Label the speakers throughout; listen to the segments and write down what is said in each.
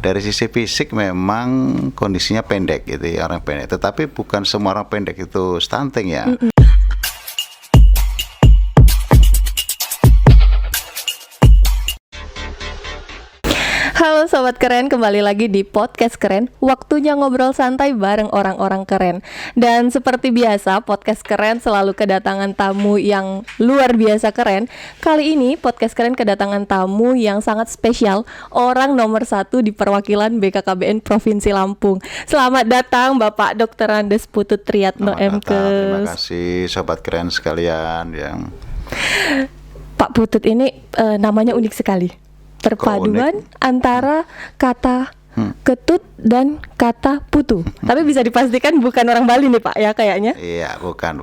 Speaker 1: dari sisi fisik memang kondisinya pendek gitu ya, orang pendek. Tetapi bukan semua orang pendek itu stunting ya.
Speaker 2: Halo Sobat Keren, kembali lagi di Podcast Keren. Waktunya ngobrol santai bareng orang-orang keren. Dan seperti biasa, Podcast Keren selalu kedatangan tamu yang luar biasa keren. Kali ini Podcast Keren kedatangan tamu yang sangat spesial, orang nomor 1 di perwakilan BKKBN Provinsi Lampung. Selamat datang Bapak Dr. Andes Putut Triyatno MK.
Speaker 1: Terima kasih Sobat Keren sekalian yang
Speaker 2: Pak Putut ini namanya unik sekali. Perpaduan antara kata ketut dan kata putu. Tapi bisa dipastikan bukan orang Bali nih Pak ya kayaknya.
Speaker 1: Iya, bukan.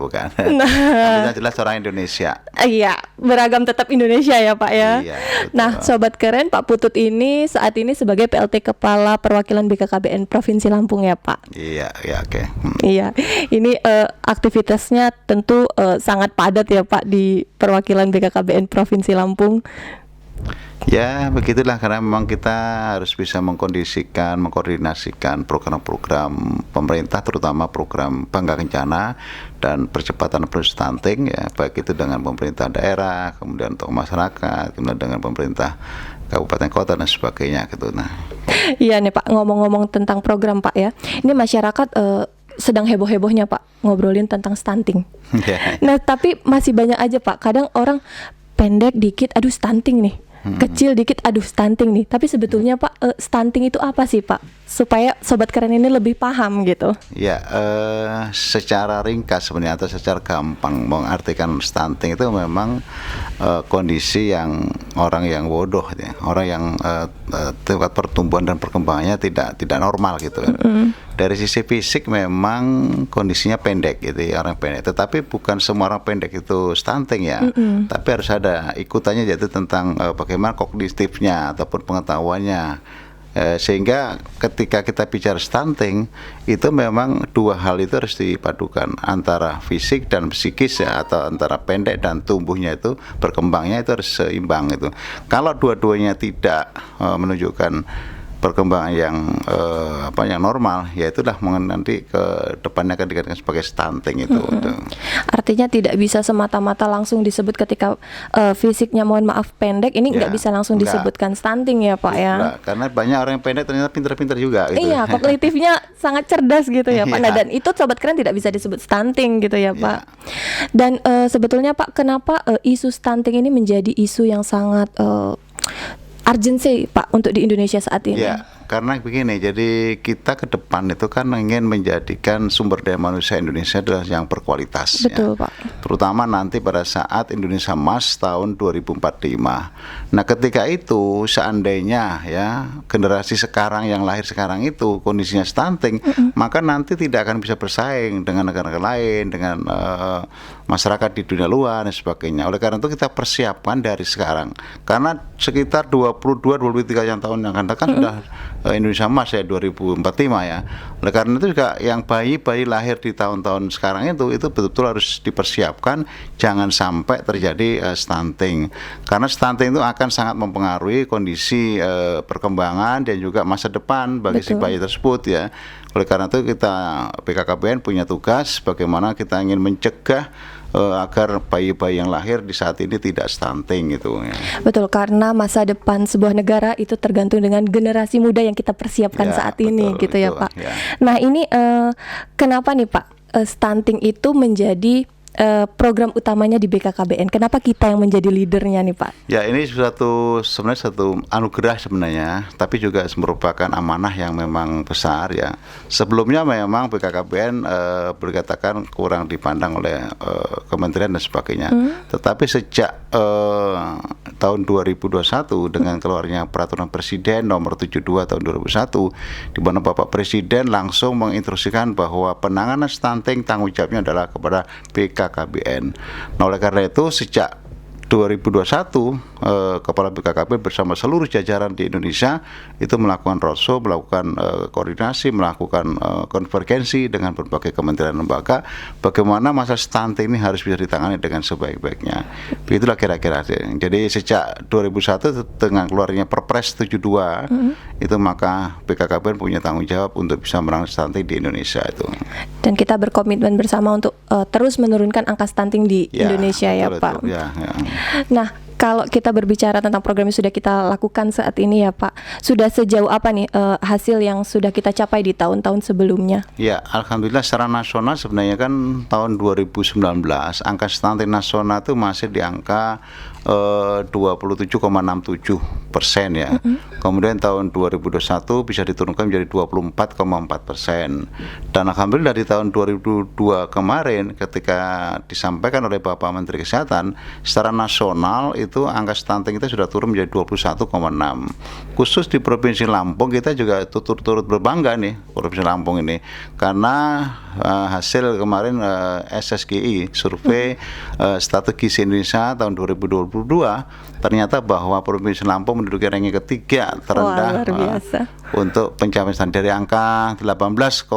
Speaker 2: Nah,
Speaker 1: Jelas orang Indonesia.
Speaker 2: Iya, beragam tetap Indonesia ya Pak ya.
Speaker 1: Iya, betul.
Speaker 2: Nah, Sobat Keren, Pak Putut ini saat ini sebagai PLT Kepala Perwakilan BKKBN Provinsi Lampung ya Pak.
Speaker 1: Iya, oke.
Speaker 2: Iya, ini aktivitasnya tentu sangat padat ya Pak di perwakilan BKKBN Provinsi Lampung.
Speaker 1: Ya begitulah, karena memang kita harus bisa mengkoordinasikan program-program pemerintah, terutama program Bangga Kencana dan percepatan proses stunting ya, baik itu dengan pemerintah daerah, kemudian untuk masyarakat, kemudian dengan pemerintah kabupaten kota dan sebagainya gitu. Nah,
Speaker 2: iya nih Pak, ngomong-ngomong tentang program Pak ya, ini masyarakat sedang heboh-hebohnya Pak ngobrolin tentang stunting. Nah tapi masih banyak aja Pak, kadang orang pendek dikit, aduh stunting nih. Kecil dikit, aduh stunting nih. Tapi sebetulnya Pak, stunting itu apa sih Pak? Supaya Sobat Keren ini lebih paham gitu.
Speaker 1: Ya, secara ringkas sebenarnya atau secara gampang mengartikan stunting itu memang kondisi yang orang yang bodoh, ya. Orang yang tingkat pertumbuhan dan perkembangannya tidak normal gitu kan. Dari sisi fisik memang kondisinya pendek gitu ya, orang pendek. Tetapi bukan semua orang pendek itu stunting ya. Tapi harus ada ikutannya, yaitu tentang bagaimana kognitifnya ataupun pengetahuannya. Sehingga ketika kita bicara stunting itu memang dua hal itu harus dipadukan, antara fisik dan psikis ya, atau antara pendek dan tumbuhnya itu berkembangnya itu harus seimbang itu. Kalau dua-duanya tidak menunjukkan perkembangan yang yang normal, ya itulah nanti ke depannya akan dikatakan sebagai stunting itu.
Speaker 2: Artinya tidak bisa semata-mata langsung disebut ketika fisiknya mohon maaf pendek, ini nggak bisa langsung disebutkan stunting ya Pak ya.
Speaker 1: Enggak, karena banyak orang yang pendek ternyata pintar-pintar juga gitu.
Speaker 2: Iya, kognitifnya sangat cerdas gitu ya Pak. Nah, dan itu Sobat Keren tidak bisa disebut stunting gitu ya Pak. Dan sebetulnya Pak, kenapa isu stunting ini menjadi isu yang sangat urgency Pak untuk di Indonesia saat ini?
Speaker 1: Ya, karena begini, jadi kita ke depan itu kan ingin menjadikan sumber daya manusia Indonesia adalah yang berkualitas.
Speaker 2: Betul
Speaker 1: ya.
Speaker 2: Pak.
Speaker 1: Terutama nanti pada saat Indonesia Emas tahun 2045. Nah ketika itu seandainya ya generasi sekarang yang lahir sekarang itu kondisinya stunting, maka nanti tidak akan bisa bersaing dengan negara-negara lain, dengan masyarakat di dunia luar dan sebagainya. Oleh karena itu kita persiapkan dari sekarang, karena sekitar 22-23 tahun yang akan datang sudah Indonesia Emas ya 2045 ya. Oleh karena itu juga yang bayi-bayi lahir di tahun-tahun sekarang itu betul-betul harus dipersiapkan jangan sampai terjadi stunting, karena stunting itu akan sangat mempengaruhi kondisi perkembangan dan juga masa depan bagi si bayi tersebut ya. Oleh karena itu kita BKKBN punya tugas bagaimana kita ingin mencegah agar bayi-bayi yang lahir di saat ini tidak stunting gitu ya.
Speaker 2: Betul, karena masa depan sebuah negara itu tergantung dengan generasi muda yang kita persiapkan saat ini gitu ya Pak.
Speaker 1: Ya.
Speaker 2: Nah ini kenapa nih Pak stunting itu menjadi program utamanya di BKKBN? Kenapa kita yang menjadi leadernya nih Pak? Ya
Speaker 1: ini sebenarnya satu anugerah sebenarnya, tapi juga merupakan amanah yang memang besar ya. Sebelumnya memang BKKBN berkatakan kurang dipandang oleh kementerian dan sebagainya. Tetapi sejak tahun 2021 dengan keluarnya peraturan Presiden nomor 72 tahun 2001, di mana Bapak Presiden langsung menginstruksikan bahwa penanganan stunting tanggung jawabnya adalah kepada BKKBN. Nah oleh karena itu sejak 2021 Kepala BKKBN bersama seluruh jajaran di Indonesia itu melakukan roadshow, melakukan koordinasi, melakukan konvergensi dengan berbagai kementerian lembaga bagaimana masalah stunting ini harus bisa ditangani dengan sebaik-baiknya. Begitulah kira-kira. Jadi sejak 2001 dengan keluarnya Perpres 72 itu maka BKKBN punya tanggung jawab untuk bisa menangani stunting di Indonesia itu.
Speaker 2: Dan kita berkomitmen bersama untuk terus menurunkan angka stunting di Indonesia ya Pak.
Speaker 1: Ya.
Speaker 2: Nah, kalau kita berbicara tentang program yang sudah kita lakukan saat ini ya Pak, sudah sejauh apa nih hasil yang sudah kita capai di tahun-tahun sebelumnya? Ya,
Speaker 1: alhamdulillah secara nasional sebenarnya kan tahun 2019 angka stunting nasional itu masih di angka 27,67% ya. Kemudian tahun 2021 bisa diturunkan menjadi 24,4%. Dan alhamdulillah di tahun 2022 kemarin ketika disampaikan oleh Bapak Menteri Kesehatan secara nasional itu angka stunting kita sudah turun menjadi 21,6. Khusus di Provinsi Lampung kita juga turut berbangga nih Provinsi Lampung ini karena hasil kemarin SSGI survei strategis Indonesia tahun 2022 ternyata bahwa Provinsi Lampung menduduki ranking ketiga terendah untuk pencapaian standar dari angka 18,5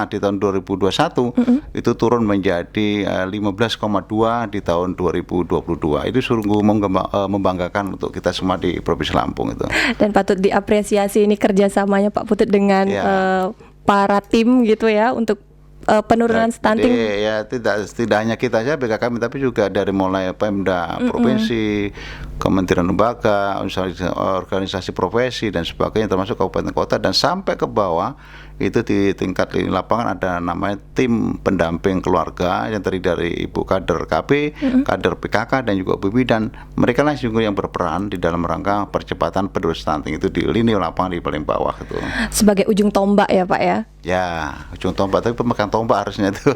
Speaker 1: di tahun 2021 itu turun menjadi 15,2 di tahun 2022. Itu sungguh membanggakan untuk kita semua di Provinsi Lampung itu.
Speaker 2: Dan patut diapresiasi ini kerjasamanya Pak Putut dengan para tim gitu ya untuk penurunan stunting.
Speaker 1: Jadi ya tidak hanya kita saja BKKBN tapi juga dari mulai Pemda provinsi, kementerian lembaga, organisasi profesi dan sebagainya termasuk kabupaten kota dan sampai ke bawah itu di tingkat di lapangan ada namanya tim pendamping keluarga yang terdiri dari ibu kader KB, kader PKK dan juga BPI dan mereka lah yang berperan di dalam rangka percepatan penurunan stunting itu di lini lapangan di paling bawah itu.
Speaker 2: Sebagai ujung tombak ya Pak ya?
Speaker 1: Ya, ujung tombak tapi pemegang tombak harusnya itu.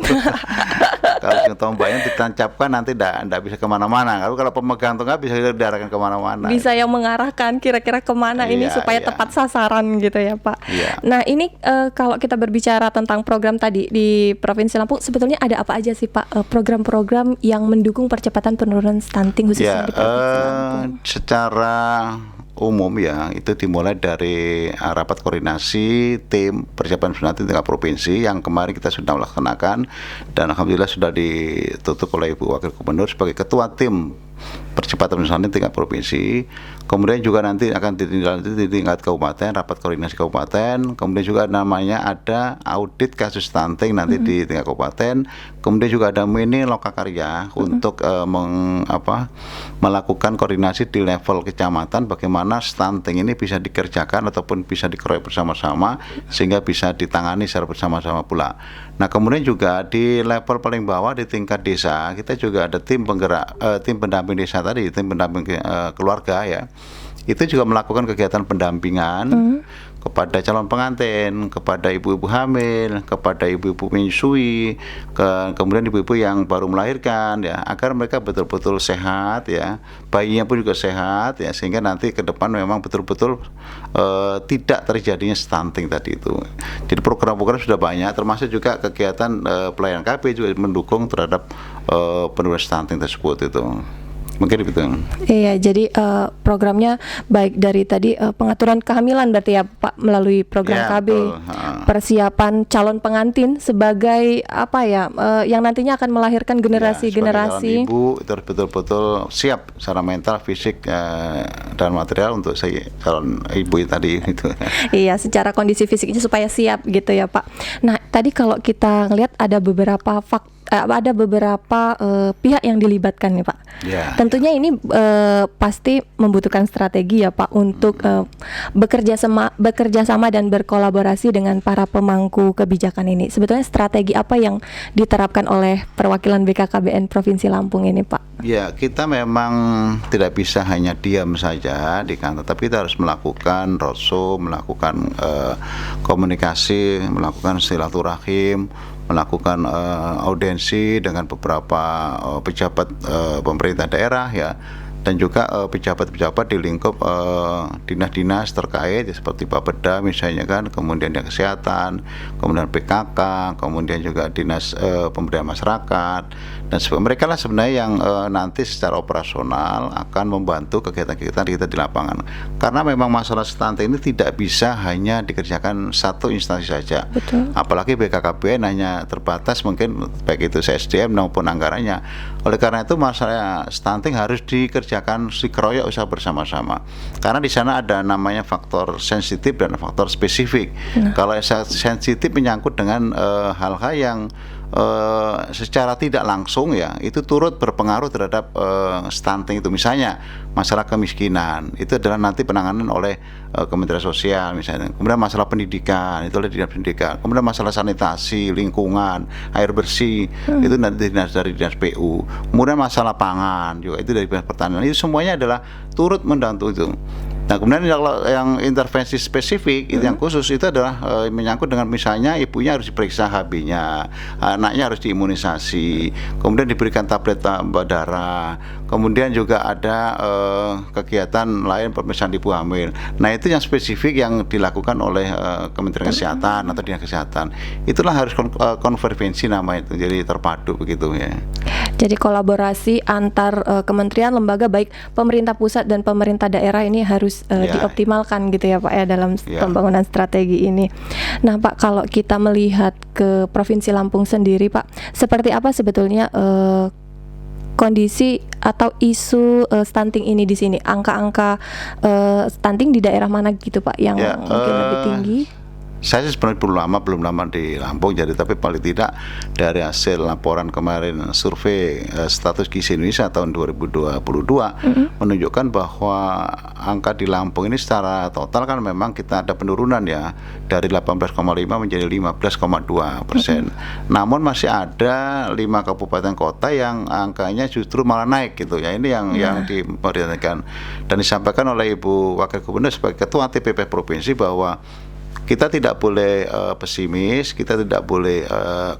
Speaker 1: Kalau ujung tombaknya ditancapkan nanti tidak bisa kemana-mana. Kalau pemegang tombak bisa diarahkan kemana-mana.
Speaker 2: Bisa yang mengarahkan kira-kira kemana ini supaya tepat sasaran gitu ya Pak. Nah ini kalau kita berbicara tentang program tadi di Provinsi Lampung, sebetulnya ada apa aja sih Pak program-program yang mendukung percepatan penurunan stunting khususnya di Provinsi Lampung? Secara
Speaker 1: umum ya itu dimulai dari rapat koordinasi tim persiapan stunting tingkat provinsi yang kemarin kita sudah melaksanakan dan alhamdulillah sudah ditutup oleh Ibu Wakil Gubernur sebagai ketua tim percepatan stunting tingkat provinsi. Kemudian juga nanti akan ditindaklanjuti di tingkat kabupaten, rapat koordinasi kabupaten. Kemudian juga namanya ada audit kasus stunting nanti di tingkat kabupaten. Kemudian juga ada mini lokakarya untuk melakukan koordinasi di level kecamatan bagaimana stunting ini bisa dikerjakan ataupun bisa dikeroyok bersama-sama sehingga bisa ditangani secara bersama-sama pula. Nah kemudian juga di level paling bawah di tingkat desa kita juga ada tim penggerak, tim pendamping desa tadi, tim pendamping keluarga ya. Itu juga melakukan kegiatan pendampingan kepada calon pengantin, kepada ibu-ibu hamil, kepada ibu-ibu menyusui, kemudian ibu-ibu yang baru melahirkan ya, agar mereka betul-betul sehat ya, bayinya pun juga sehat ya, sehingga nanti ke depan memang betul-betul tidak terjadinya stunting tadi itu. Jadi program-program sudah banyak, termasuk juga kegiatan pelayanan KB juga mendukung terhadap penurunan stunting tersebut itu. Mungkin begitu.
Speaker 2: Iya, jadi programnya baik dari tadi pengaturan kehamilan berarti ya Pak melalui program KB, persiapan calon pengantin sebagai apa ya yang nantinya akan melahirkan generasi-generasi.
Speaker 1: Ibu itu harus betul-betul siap secara mental, fisik dan material untuk calon ibu tadi itu.
Speaker 2: Iya, secara kondisi fisiknya supaya siap gitu ya Pak. Nah, tadi kalau kita ngelihat ada beberapa pihak yang dilibatkan nih Pak. Tentunya ini pasti membutuhkan strategi ya Pak untuk bekerja sama dan berkolaborasi dengan para pemangku kebijakan ini. Sebetulnya strategi apa yang diterapkan oleh perwakilan BKKBN Provinsi Lampung ini Pak?
Speaker 1: Ya, kita memang tidak bisa hanya diam saja di kantor, tapi kita harus melakukan roadshow, melakukan komunikasi, melakukan silaturahim, melakukan audiensi dengan beberapa pejabat pemerintah daerah ya, dan juga pejabat-pejabat di lingkup dinas-dinas terkait ya, seperti Bapeda misalnya kan, kemudian dinas kesehatan, kemudian PKK, kemudian juga dinas pemberdayaan masyarakat, dan mereka lah sebenarnya yang nanti secara operasional akan membantu kegiatan-kegiatan kita di lapangan, karena memang masalah stunting ini tidak bisa hanya dikerjakan satu instansi saja.
Speaker 2: Betul.
Speaker 1: Apalagi BKKBN hanya terbatas mungkin baik itu SDM maupun anggarannya. Oleh karena itu masalah stunting harus dikerjakan dikeroyok usaha bersama-sama. Karena di sana ada namanya faktor sensitif dan faktor spesifik. Kalau sensitif menyangkut dengan hal-hal yang secara tidak langsung ya itu turut berpengaruh terhadap stunting itu, misalnya masalah kemiskinan itu adalah nanti penanganan oleh Kementerian Sosial misalnya, kemudian masalah pendidikan itu oleh dinas pendidikan, kemudian masalah sanitasi lingkungan air bersih itu nanti dari dinas PU, kemudian masalah pangan juga itu dari dinas pertanian, itu semuanya adalah turut membantu itu. Nah kemudian kalau yang intervensi spesifik itu yang khusus itu adalah menyangkut dengan misalnya ibunya harus diperiksa HB-nya, anaknya harus diimunisasi, kemudian diberikan tablet tambah darah, kemudian juga ada kegiatan lain pemeriksaan ibu hamil. Nah itu yang spesifik yang dilakukan oleh Kementerian Kesehatan atau Dinas Kesehatan. Itulah harus konvergensi nama itu, jadi terpadu begitu ya.
Speaker 2: Jadi kolaborasi antar kementerian, lembaga baik pemerintah pusat dan pemerintah daerah ini harus dioptimalkan gitu ya Pak ya dalam pembangunan strategi ini. Nah Pak, kalau kita melihat ke Provinsi Lampung sendiri Pak, seperti apa sebetulnya kondisi atau isu stunting ini di sini? Angka-angka stunting di daerah mana gitu Pak yang mungkin lebih tinggi?
Speaker 1: Saya sebenarnya belum lama di Lampung, jadi tapi paling tidak dari hasil laporan kemarin survei status gizi Indonesia tahun 2022 menunjukkan bahwa angka di Lampung ini secara total kan memang kita ada penurunan ya dari 18,5 menjadi 15,2%. Namun masih ada 5 kabupaten kota yang angkanya justru malah naik gitu ya. Ini yang diperhatikan dan disampaikan oleh Ibu Wakil Gubernur sebagai Ketua TPP Provinsi bahwa kita tidak boleh pesimis, kita tidak boleh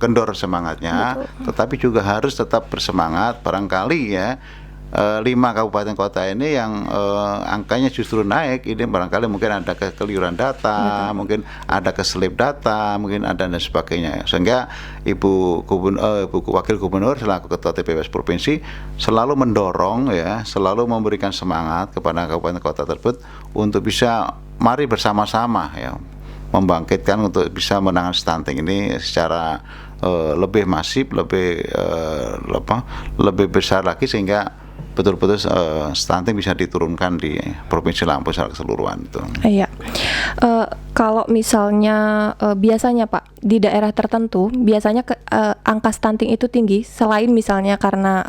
Speaker 1: kendor semangatnya. Betul. Tetapi juga harus tetap bersemangat. Barangkali ya 5 kabupaten kota ini yang angkanya justru naik, ini barangkali mungkin ada kekeliruan data, mungkin ada keselip data, mungkin ada dan sebagainya. Sehingga Ibu Wakil Gubernur selaku Ketua TPPS Provinsi selalu mendorong ya, selalu memberikan semangat kepada kabupaten kota tersebut untuk bisa mari bersama-sama ya membangkitkan untuk bisa menangani stunting ini secara lebih masif, lebih besar lagi sehingga betul-betul stunting bisa diturunkan di Provinsi Lampung secara keseluruhan itu.
Speaker 2: Iya. Kalau misalnya biasanya Pak di daerah tertentu biasanya angka stunting itu tinggi selain misalnya karena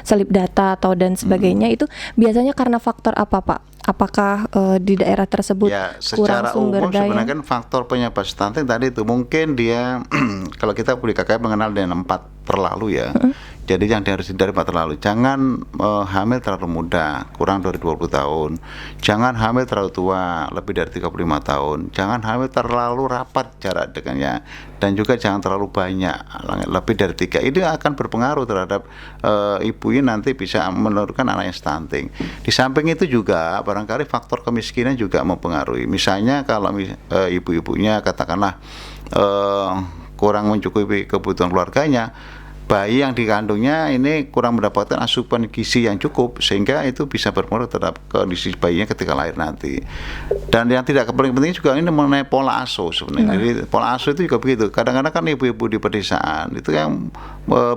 Speaker 2: selip data atau dan sebagainya, itu biasanya karena faktor apa Pak? Apakah di daerah tersebut kurang sumber daya?
Speaker 1: Sebenarnya kan faktor penyebab stunting tadi itu mungkin dia kalau kita BKKBN mengenal dengan 4 terlalu ya. Jadi yang harus hindari 4 terlalu. Jangan hamil terlalu muda, kurang dari 20 tahun. Jangan hamil terlalu tua, lebih dari 35 tahun. Jangan hamil terlalu rapat jarak dengannya. Dan juga jangan terlalu banyak, lebih dari 3. Ini akan berpengaruh terhadap ibunya nanti bisa menurunkan anaknya stunting. Di samping itu juga barangkali faktor kemiskinan juga mempengaruhi. Misalnya kalau ibu-ibunya katakanlah kurang mencukupi kebutuhan keluarganya, bayi yang dikandungnya ini kurang mendapatkan asupan gizi yang cukup, sehingga itu bisa berpengaruh terhadap kondisi bayinya ketika lahir nanti. Dan yang tidak paling penting juga ini mengenai pola asuh sebenarnya. Jadi pola asuh itu juga begitu. Kadang-kadang kan ibu-ibu di pedesaan itu yang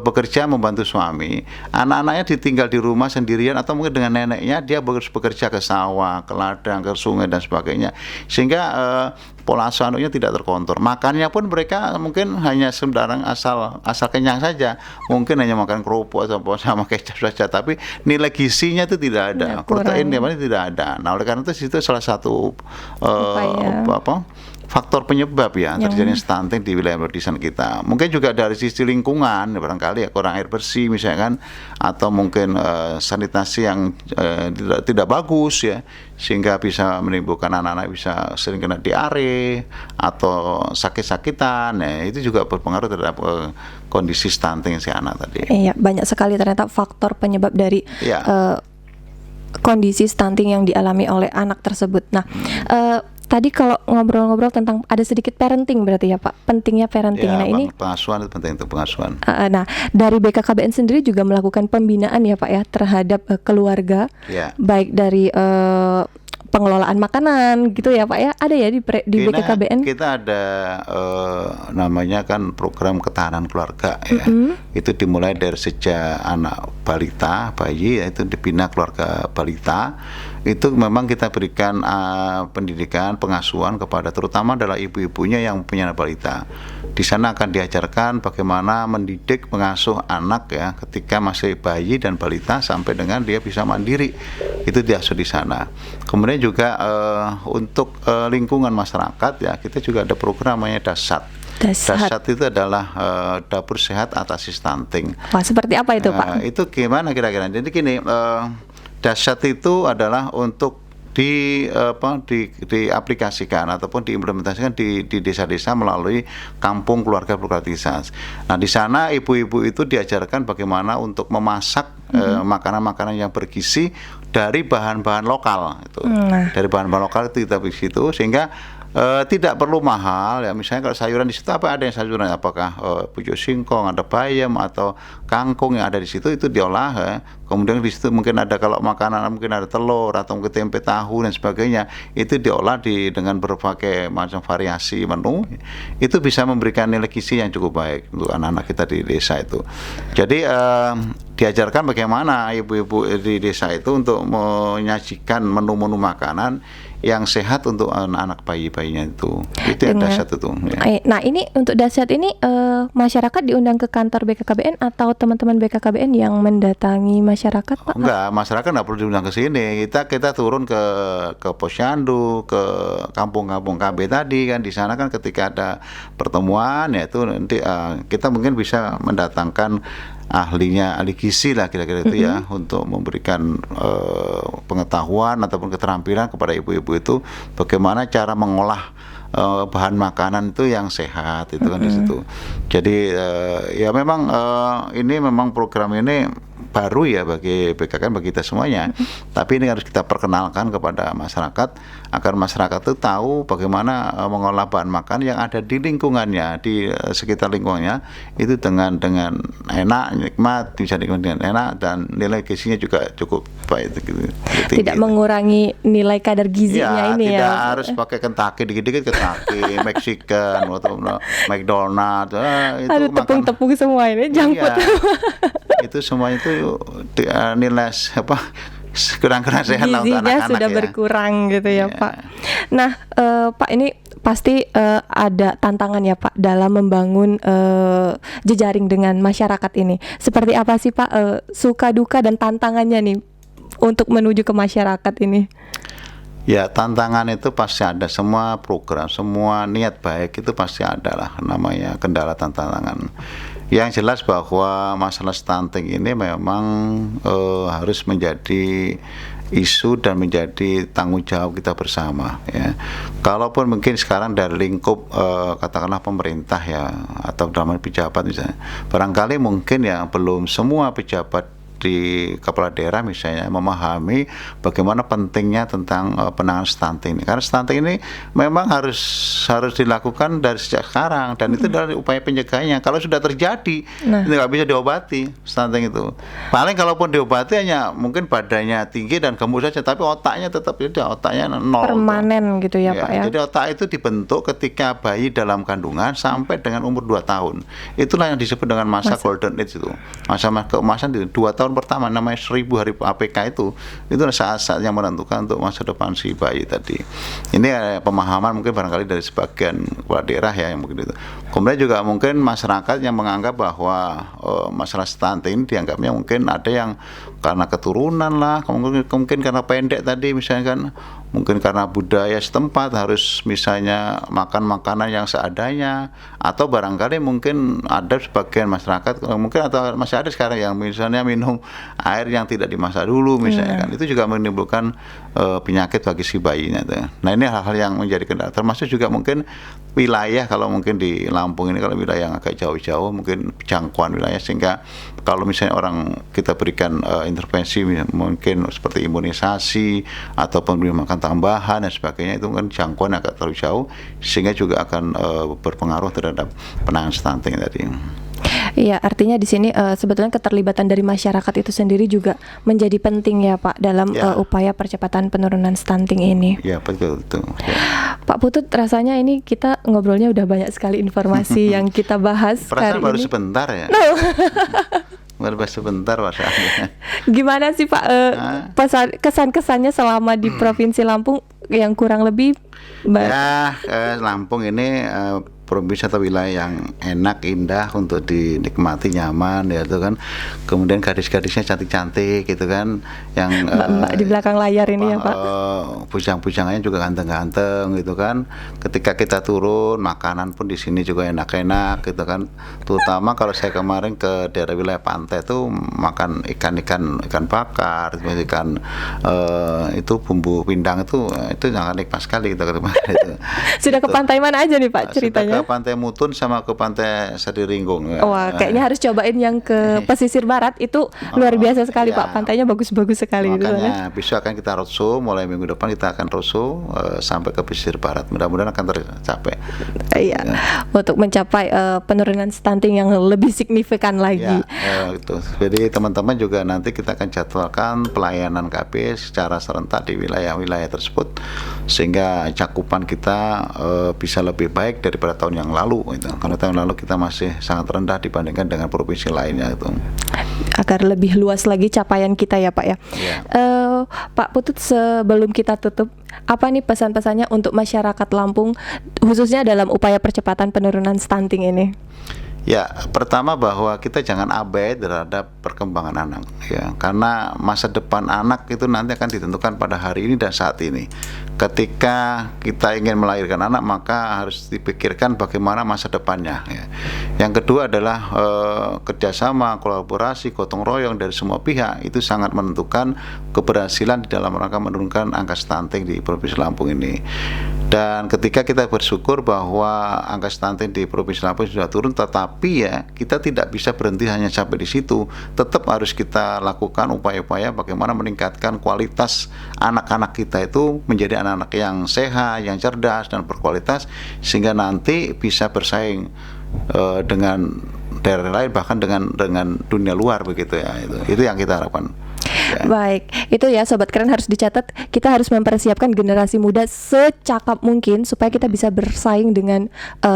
Speaker 1: bekerja membantu suami, anak-anaknya ditinggal di rumah sendirian atau mungkin dengan neneknya, dia bekerja ke sawah, ke ladang, ke sungai dan sebagainya, sehingga pola asuh anaknya tidak terkontrol. Makannya pun mereka mungkin hanya sembarang asal kenyang saja, mungkin hanya makan kerupuk atau sama kecap saja, tapi nilai gizinya itu tidak ada, protein tidak ada. Nah oleh karena itu salah satu faktor penyebab ya terjadinya stunting di wilayah pedesaan kita. Mungkin juga dari sisi lingkungan, barangkali ya kurang air bersih misalkan, atau mungkin sanitasi yang tidak bagus ya, sehingga bisa menimbulkan anak-anak bisa sering kena diare atau sakit-sakitan. Nah itu juga berpengaruh terhadap kondisi stunting si anak tadi.
Speaker 2: Iya, banyak sekali ternyata faktor penyebab dari kondisi stunting yang dialami oleh anak tersebut. Nah, tadi kalau ngobrol-ngobrol tentang ada sedikit parenting berarti ya Pak, pentingnya parenting.
Speaker 1: Ya,
Speaker 2: nah ini
Speaker 1: pengasuhan itu penting, untuk pengasuhan.
Speaker 2: Nah, dari BKKBN sendiri juga melakukan pembinaan ya Pak ya terhadap keluarga,
Speaker 1: Ya.
Speaker 2: baik dari pengelolaan makanan gitu ya Pak ya, ada ya di BKKBN?
Speaker 1: Kita ada namanya kan program ketahanan keluarga ya. Itu dimulai dari sejak anak balita, bayi, yaitu dibina keluarga balita. Itu memang kita berikan pendidikan, pengasuhan kepada terutama adalah ibu-ibunya yang punya anak balita. Di sana akan diajarkan bagaimana mendidik, mengasuh anak ya ketika masih bayi dan balita sampai dengan dia bisa mandiri. Itu diasuh di sana. Kemudian juga untuk lingkungan masyarakat ya, kita juga ada program namanya DASAT. DASAT itu adalah dapur sehat atasi stunting.
Speaker 2: Wah, seperti apa itu Pak?
Speaker 1: Itu gimana kira-kira? Jadi gini, DASAT itu adalah untuk diaplikasikan ataupun diimplementasikan di desa-desa melalui kampung keluarga desa. Nah, di sana ibu-ibu itu diajarkan bagaimana untuk memasak makanan-makanan yang bergizi dari bahan-bahan lokal itu. Dari bahan-bahan lokal itu kita di situ sehingga tidak perlu mahal ya. Misalnya kalau sayuran di situ ada yang sayuran, apakah pucuk singkong, ada bayam atau kangkung yang ada di situ, itu diolah ya. Kemudian di situ mungkin ada, kalau makanan mungkin ada telur atau mungkin tempe tahu dan sebagainya, itu diolah dengan berbagai macam variasi menu. Itu bisa memberikan nilai gizi yang cukup baik untuk anak-anak kita di desa itu. Jadi diajarkan bagaimana ibu-ibu di desa itu untuk menyajikan menu-menu makanan yang sehat untuk anak-anak bayi-bayinya itu. Itu yang DASAT itu. Ya.
Speaker 2: Nah, ini untuk DASAT ini masyarakat diundang ke kantor BKKBN atau teman-teman BKKBN yang mendatangi masyarakat, Pak?
Speaker 1: Enggak, masyarakat nggak perlu diundang ke sini. Kita turun ke Posyandu, ke kampung-kampung KB tadi kan. Di sana kan ketika ada pertemuan ya itu nanti kita mungkin bisa mendatangkan ahli gizi lah kira-kira itu ya, untuk memberikan pengetahuan ataupun keterampilan kepada ibu-ibu itu bagaimana cara mengolah bahan makanan itu yang sehat itu kan di situ. Jadi ya memang ini memang program ini baru ya bagi BKKBN, bagi kita semuanya. Tapi ini harus kita perkenalkan kepada masyarakat agar masyarakat itu tahu bagaimana mengolah bahan makan yang ada di lingkungannya, di sekitar lingkungannya itu dengan enak, nikmat, bisa nikmat dengan enak dan nilai gizinya juga cukup baik gitu.
Speaker 2: Tidak mengurangi nilai kadar gizinya ini
Speaker 1: tidak
Speaker 2: ya.
Speaker 1: Tidak harus pakai Kentucky, dikit-dikit Kentucky, Mexican atau McDonald. Itu
Speaker 2: ada tepung-tepung semua ini, jangkut.
Speaker 1: Itu semuanya itu nilai kurang-kurang sehat lah untuk anak-anak
Speaker 2: sudah
Speaker 1: ya.
Speaker 2: berkurang gitu ya Pak. Nah Pak, ini pasti ada tantangan ya Pak dalam membangun jejaring dengan masyarakat ini. Seperti apa sih Pak suka duka dan tantangannya nih untuk menuju ke masyarakat ini?
Speaker 1: Ya, tantangan itu pasti ada. Semua program, semua niat baik itu pasti ada lah namanya kendala tantangan. Yang jelas bahwa masalah stunting ini memang harus menjadi isu dan menjadi tanggung jawab kita bersama ya. Kalaupun mungkin sekarang dari lingkup katakanlah pemerintah ya atau dalam pejabat misalnya, barangkali mungkin ya belum semua pejabat di kepala daerah misalnya memahami bagaimana pentingnya tentang penanganan stunting ini. Karena stunting ini memang harus dilakukan dari sejak sekarang dan itu dari upaya pencegahannya. Kalau sudah terjadi, itu nggak bisa diobati stunting itu. Paling kalaupun diobati hanya mungkin badannya tinggi dan gemuk saja, tapi otaknya tetap otaknya nol.
Speaker 2: Permanen gitu ya Pak ya.
Speaker 1: Jadi otak itu dibentuk ketika bayi dalam kandungan sampai dengan umur 2 tahun. Itulah yang disebut dengan masa golden age itu. Masa keemasan itu 2 tahun pertama, namanya 1000 hari APK itu saat-saat yang menentukan untuk masa depan si bayi tadi. Ini pemahaman mungkin barangkali dari sebagian kepala daerah ya yang mungkin itu. Kemudian juga mungkin masyarakat yang menganggap bahwa masalah stunting dianggapnya mungkin ada yang karena keturunan lah, mungkin karena pendek tadi misalnya kan, mungkin karena budaya setempat harus misalnya makan makanan yang seadanya, atau barangkali mungkin ada sebagian masyarakat mungkin atau masih ada sekarang yang misalnya minum air yang tidak dimasak dulu misalnya kan, itu juga menimbulkan penyakit bagi si bayinya tuh. Nah, ini hal-hal yang menjadi kendala, termasuk juga mungkin wilayah, kalau mungkin di Lampung ini kalau wilayah yang agak jauh-jauh mungkin jangkauan wilayah, sehingga kalau misalnya orang kita berikan intervensi mungkin seperti imunisasi ataupun beri makan tambahan dan sebagainya, itu kan jangkauan agak terlalu jauh, sehingga juga akan berpengaruh terhadap penanganan stunting tadi.
Speaker 2: Iya, artinya di sini sebetulnya keterlibatan dari masyarakat itu sendiri juga menjadi penting ya Pak dalam upaya percepatan penurunan stunting ini.
Speaker 1: Ya betul itu. Ya.
Speaker 2: Pak Putut, rasanya ini kita ngobrolnya udah banyak sekali informasi yang kita bahas
Speaker 1: Perasaan
Speaker 2: hari
Speaker 1: baru
Speaker 2: ini.
Speaker 1: Sebentar ya.
Speaker 2: No.
Speaker 1: Baru sebentar rasanya.
Speaker 2: Gimana sih Pak kesan-kesannya selama di Provinsi Lampung yang kurang lebih
Speaker 1: Lampung ini provinsi atau wilayah yang enak, indah untuk dinikmati, nyaman ya itu kan. Kemudian gadis-gadisnya cantik-cantik gitu kan, yang
Speaker 2: Mbak di belakang layar ini ya Pak.
Speaker 1: Bujang-bujangannya juga ganteng-ganteng gitu kan. Ketika kita turun, makanan pun di sini juga enak-enak gitu kan. Terutama kalau saya kemarin ke daerah wilayah pantai tuh makan ikan bakar, ikan itu bumbu pindang itu sangat nikmat sekali kita kemarin itu.
Speaker 2: Sudah ke pantai mana aja nih Pak ceritanya?
Speaker 1: Ke pantai Mutun sama ke pantai Sadiringgung.
Speaker 2: Wah, kayaknya harus cobain yang ke pesisir barat, itu luar biasa sekali Pak. Pantainya bagus-bagus sekali.
Speaker 1: Makanya besok akan kita roadshow, mulai minggu depan kita akan roadshow sampai ke pesisir barat. Mudah-mudahan akan tercapai.
Speaker 2: Iya, untuk mencapai penurunan stunting yang lebih signifikan lagi.
Speaker 1: Gitu. Jadi teman-teman juga nanti kita akan jadwalkan pelayanan KB secara serentak di wilayah-wilayah tersebut, sehingga cakupan kita bisa lebih baik daripada tahun yang lalu itu. Karena tahun lalu kita masih sangat rendah dibandingkan dengan provinsi lainnya itu.
Speaker 2: Agar lebih luas lagi capaian kita ya Pak ya. Pak Putut, sebelum kita tutup, apa nih pesan-pesannya untuk masyarakat Lampung khususnya dalam upaya percepatan penurunan stunting ini?
Speaker 1: Ya, pertama bahwa kita jangan abai terhadap perkembangan anak ya, karena masa depan anak itu nanti akan ditentukan pada hari ini dan saat ini. Ketika kita ingin melahirkan anak, maka harus dipikirkan bagaimana masa depannya ya. Yang kedua adalah kerjasama, kolaborasi, gotong royong dari semua pihak itu sangat menentukan keberhasilan di dalam rangka menurunkan angka stunting di Provinsi Lampung ini. Dan ketika kita bersyukur bahwa angka stunting di Provinsi Lampung sudah turun, tetapi ya kita tidak bisa berhenti hanya sampai di situ. Tetap harus kita lakukan upaya-upaya bagaimana meningkatkan kualitas anak-anak kita itu menjadi anak-anak yang sehat, yang cerdas dan berkualitas, sehingga nanti bisa bersaing dengan daerah lain, bahkan dengan dunia luar begitu ya. Itu yang kita harapkan. Ya.
Speaker 2: Baik, itu ya Sobat Keren harus dicatat, kita harus mempersiapkan generasi muda secakap mungkin supaya kita bisa bersaing dengan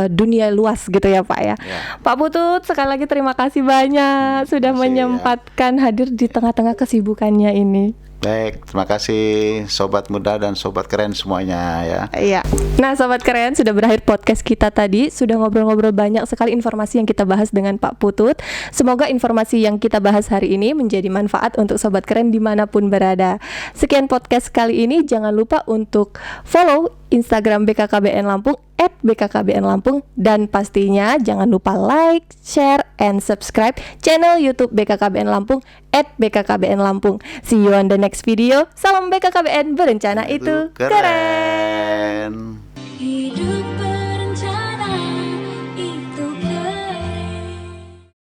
Speaker 2: dunia luas gitu ya Pak ya. Pak Putut, sekali lagi terima kasih banyak sudah menyempatkan hadir di tengah-tengah kesibukannya ini.
Speaker 1: Baik, terima kasih Sobat Muda dan Sobat Keren semuanya ya.
Speaker 2: Iya. Nah Sobat Keren, sudah berakhir podcast kita tadi. Sudah ngobrol-ngobrol banyak sekali informasi yang kita bahas dengan Pak Putut. Semoga informasi yang kita bahas hari ini menjadi manfaat untuk Sobat Keren dimanapun berada. Sekian podcast kali ini. Jangan lupa untuk follow Instagram BKKBN Lampung @BKKBN Lampung, dan pastinya jangan lupa like, share, and subscribe channel YouTube BKKBN Lampung @BKKBN Lampung. See you on the next video. Salam BKKBN, berencana itu keren.
Speaker 3: Hidup